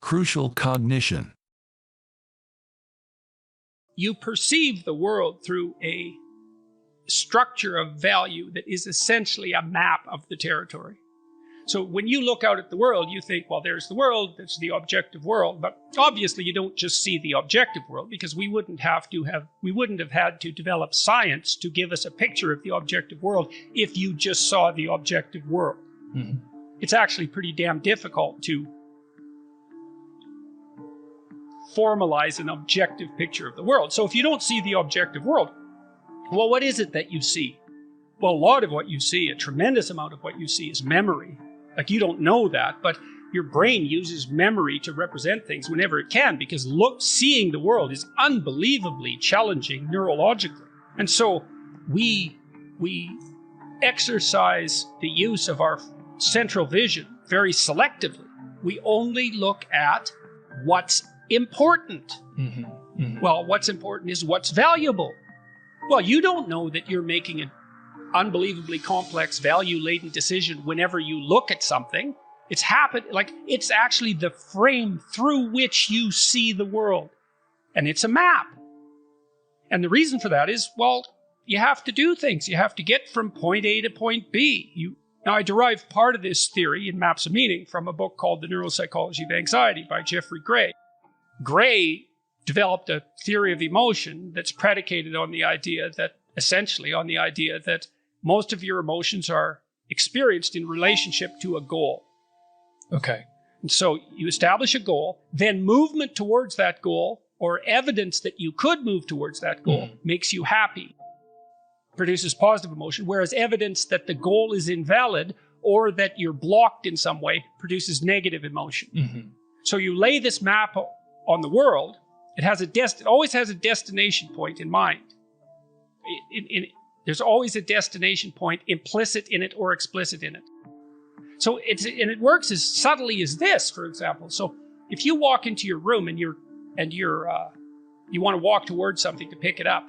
Crucial cognition. You perceive the world through a structure of value that is essentially a map of the territory. So when you look out at the world, you think, well, there's the world, there's the objective world. But obviously you don't just see the objective world, because we wouldn't have had to develop science to give us a picture of the objective world if you just saw the objective world. Mm-hmm. It's actually pretty damn difficult to formalize an objective picture of the world. So if you don't see the objective world, well, what is it that you see? Well, a lot of what you see, a tremendous amount of what you see, is memory. Like, you don't know that, but your brain uses memory to represent things whenever it can, because seeing the world is unbelievably challenging neurologically. And so we exercise the use of our central vision very selectively. We only look at what's important. Mm-hmm. Mm-hmm. Well, what's important is what's valuable. Well, you don't know that you're making an unbelievably complex, value-laden decision whenever you look at something. It's actually the frame through which you see the world. And it's a map. And the reason for that is, well, you have to do things. You have to get from point A to point B. Now, I derive part of this theory in Maps of Meaning from a book called The Neuropsychology of Anxiety by Jeffrey Gray. Gray developed a theory of emotion that's predicated on the idea that most of your emotions are experienced in relationship to a goal. Okay. And so you establish a goal, then movement towards that goal, or evidence that you could move towards that goal, makes you happy, produces positive emotion, whereas evidence that the goal is invalid or that you're blocked in some way produces negative emotion. Mm-hmm. So you lay this map on the world. It always has a destination point in mind. There's always a destination point implicit in it or explicit in it. So it works as subtly as this, for example. So if you walk into your room and you want to walk towards something to pick it up,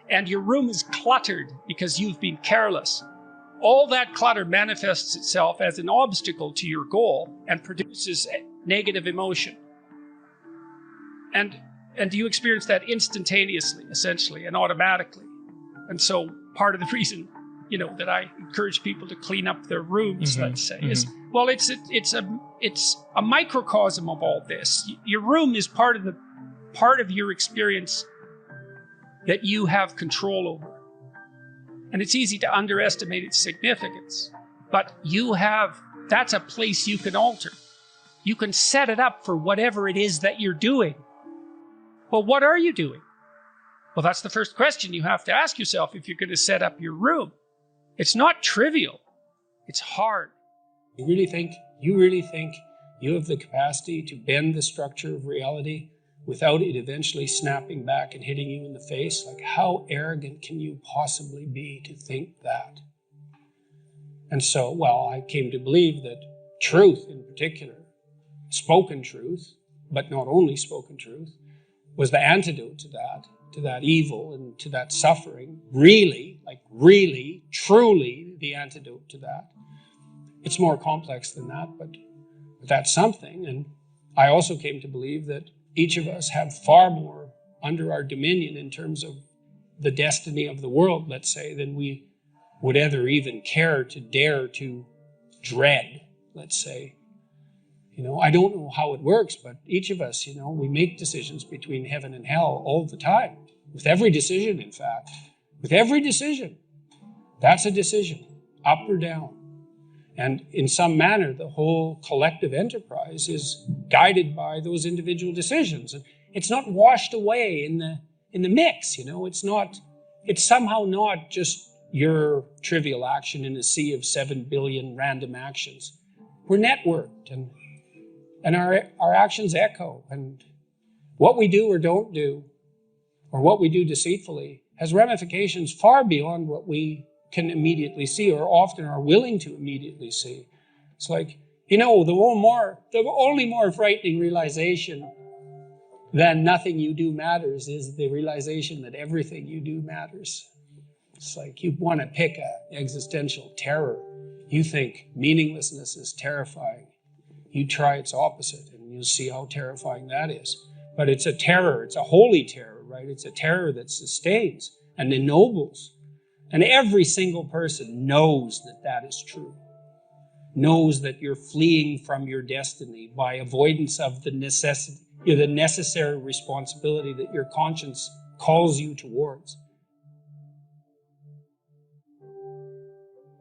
and your room is cluttered because you've been careless, all that clutter manifests itself as an obstacle to your goal and produces negative emotion. And you experience that instantaneously, essentially, and automatically. And so part of the reason, that I encourage people to clean up their rooms, let's say, is, well, it's a microcosm of all this. Your room is part of your experience that you have control over. And it's easy to underestimate its significance. But that's a place you can alter. You can set it up for whatever it is that you're doing. Well, what are you doing? Well, that's the first question you have to ask yourself if you're going to set up your room. It's not trivial. It's hard. You really think you have the capacity to bend the structure of reality without it eventually snapping back and hitting you in the face? Like, how arrogant can you possibly be to think that? And so, I came to believe that truth in particular, spoken truth, but not only spoken truth, was the antidote to that evil and to that suffering. Really, truly the antidote to that. It's more complex than that, but that's something. And I also came to believe that each of us have far more under our dominion in terms of the destiny of the world, let's say, than we would ever even care to dare to dread, let's say. I don't know how it works, but each of us, we make decisions between heaven and hell all the time. With every decision, in fact. With every decision. That's a decision, up or down. And in some manner, the whole collective enterprise is guided by those individual decisions. And it's not washed away in the mix, it's somehow not just your trivial action in a sea of 7 billion random actions. We're networked, and our actions echo. And what we do or don't do, or what we do deceitfully, has ramifications far beyond what we can immediately see, or often are willing to immediately see. It's like, the only more frightening realization than nothing you do matters is the realization that everything you do matters. It's like you want to pick an existential terror. You think meaninglessness is terrifying. You try its opposite, and you'll you'll see how terrifying that is. But it's a terror, it's a holy terror, right? It's a terror that sustains and ennobles. And every single person knows that that is true. Knows that you're fleeing from your destiny by avoidance of the necessary responsibility that your conscience calls you towards.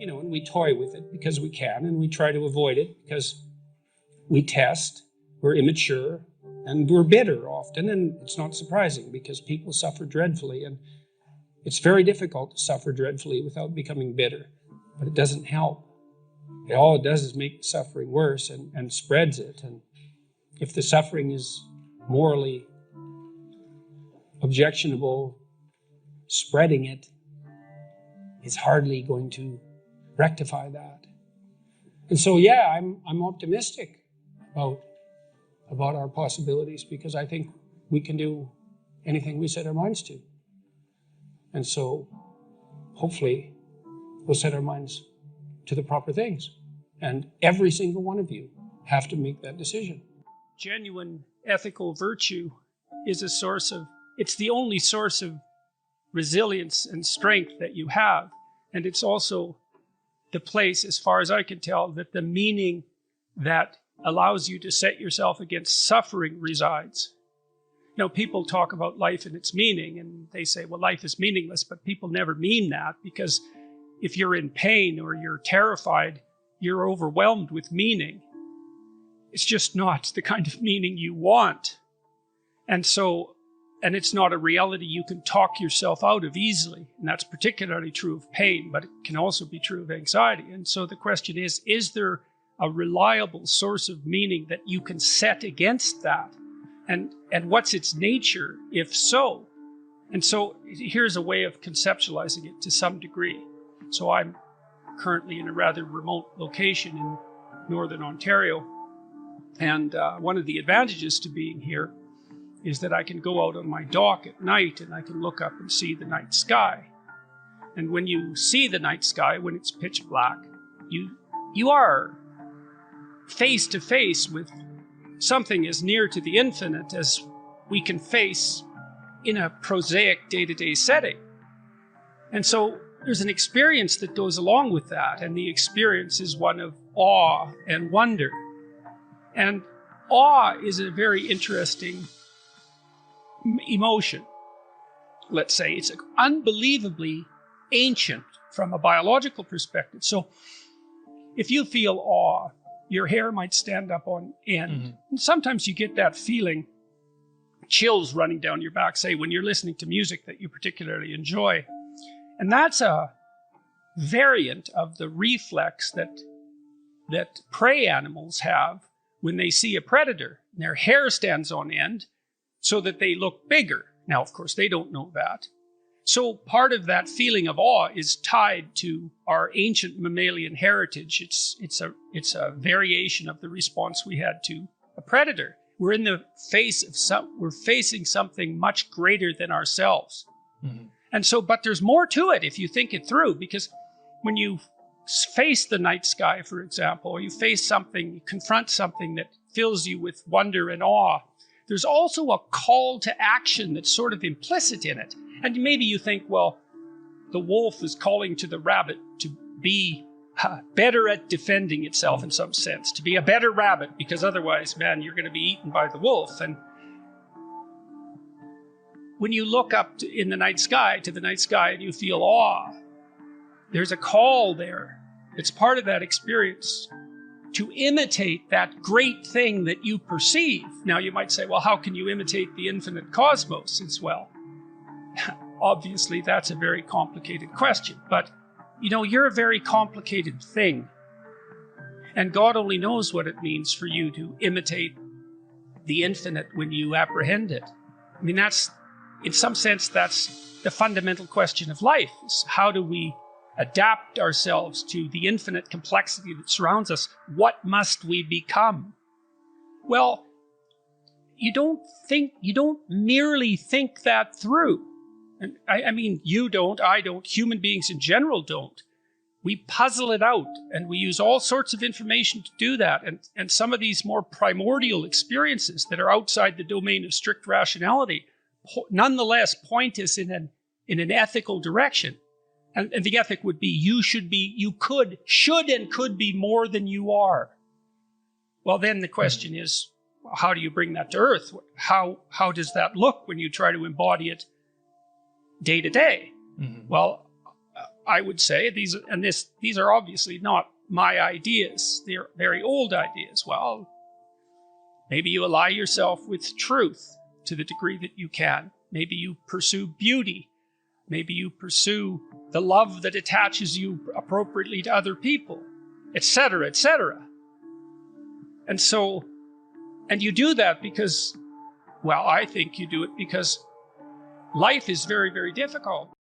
And we toy with it because we can, and we try to avoid it because we test, we're immature, and we're bitter often, and it's not surprising because people suffer dreadfully, and it's very difficult to suffer dreadfully without becoming bitter, but it doesn't help. All it does is make the suffering worse and spreads it, and if the suffering is morally objectionable, spreading it is hardly going to rectify that. And so, yeah, I'm optimistic about our possibilities because I think we can do anything we set our minds to. And so, hopefully, we'll set our minds to the proper things. And every single one of you have to make that decision. Genuine ethical virtue is it's the only source of resilience and strength that you have. And it's also the place, as far as I can tell, that the meaning that allows you to set yourself against suffering resides. People talk about life and its meaning, and they say, well, life is meaningless, but people never mean that, because if you're in pain or you're terrified, you're overwhelmed with meaning. It's just not the kind of meaning you want. And it's not a reality you can talk yourself out of easily. And that's particularly true of pain, but it can also be true of anxiety. And so the question is there a reliable source of meaning that you can set against that? And what's its nature, if so? And so here's a way of conceptualizing it to some degree. So I'm currently in a rather remote location in Northern Ontario. And one of the advantages to being here is that I can go out on my dock at night and I can look up and see the night sky. And when you see the night sky, when it's pitch black, you are face to face with something as near to the infinite as we can face in a prosaic day-to-day setting. And so there's an experience that goes along with that, and the experience is one of awe and wonder. And awe is a very interesting emotion. Let's say it's unbelievably ancient from a biological perspective. So if you feel awe, your hair might stand up on end. Mm-hmm. And sometimes you get that feeling, chills running down your back, say when you're listening to music that you particularly enjoy. And that's a variant of the reflex that prey animals have when they see a predator. Their hair stands on end so that they look bigger. Now, of course, they don't know that. So part of that feeling of awe is tied to our ancient mammalian heritage. It's a variation of the response we had to a predator. We're in the face of we're facing something much greater than ourselves. Mm-hmm. And so, but there's more to it if you think it through, because when you face the night sky, for example, or you face something, you confront something that fills you with wonder and awe, there's also a call to action that's sort of implicit in it. And maybe you think, well, the wolf is calling to the rabbit to be better at defending itself in some sense, to be a better rabbit, because otherwise, man, you're going to be eaten by the wolf. And when you look up in the night sky, to the night sky, and you feel awe, there's a call there. It's part of that experience to imitate that great thing that you perceive. Now, you might say, well, how can you imitate the infinite cosmos as well? Obviously, that's a very complicated question. But, you're a very complicated thing. And God only knows what it means for you to imitate the infinite when you apprehend it. I mean, in some sense, that's the fundamental question of life, is how do we adapt ourselves to the infinite complexity that surrounds us? What must we become? Well, you don't merely think that through. And I mean, you don't, I don't, human beings in general don't. we puzzle it out, and we use all sorts of information to do that. And some of these more primordial experiences that are outside the domain of strict rationality nonetheless point us in an ethical direction. And the ethic would be, you should and could be more than you are. Well, then the question is, how do you bring that to earth? How does that look when you try to embody it day to day? Mm-hmm. Well, I would say these are obviously not my ideas. They're very old ideas. Well, maybe you ally yourself with truth to the degree that you can. Maybe you pursue beauty. Maybe you pursue the love that attaches you appropriately to other people, etc., etc. And you do that because, well, I think you do it because life is very, very difficult.